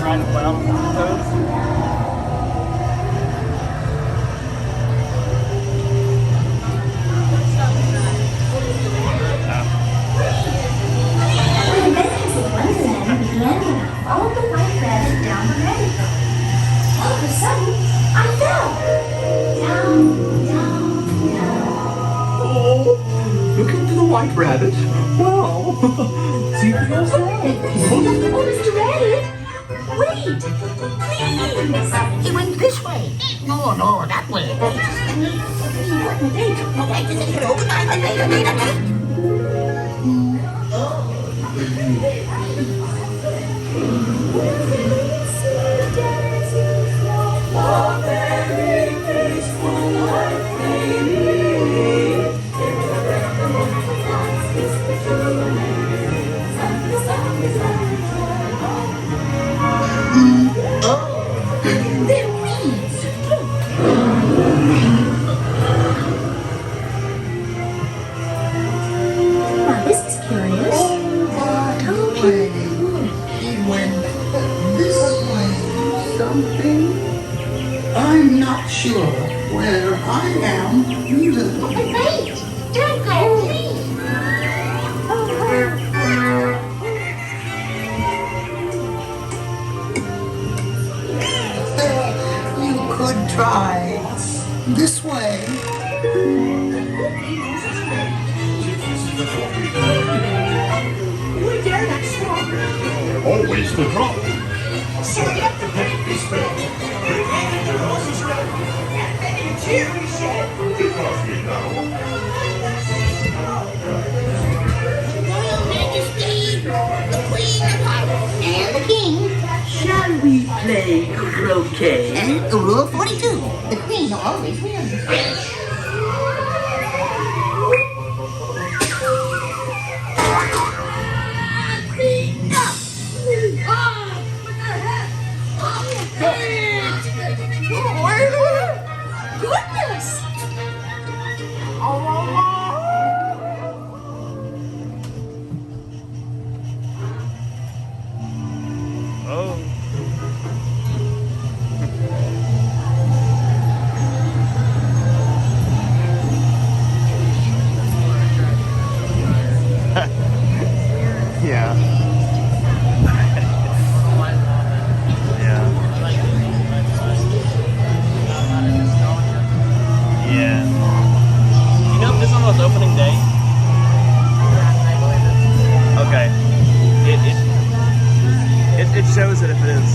trying to well, I suppose. The adventures of Wonderland began when I followed the white rabbit down the rabbit hole. All of a sudden, I fell. Down, down, down. Oh, look into the white rabbit. Wow. See for yourself. Oh, Mr. Rabbit, wait, please. He went this way. No, no, that way. They're weeds. Now, this is curious. Way. He went this way. Something. I'm not sure where I am either. Wait, don't go, please. You could try this way. We dare not stop. Always the drop. So let the paint be spilled. Prepare the roses red. And then a cheery shed. Because we know. Royal Majesty, the Queen of Hearts, and the King. Shall we play croquet? And Rule 42, the Queen always wins. Goodness! Oh. Yeah. Yeah. Yeah. You know if this one was opening day? Okay. It shows it if it is.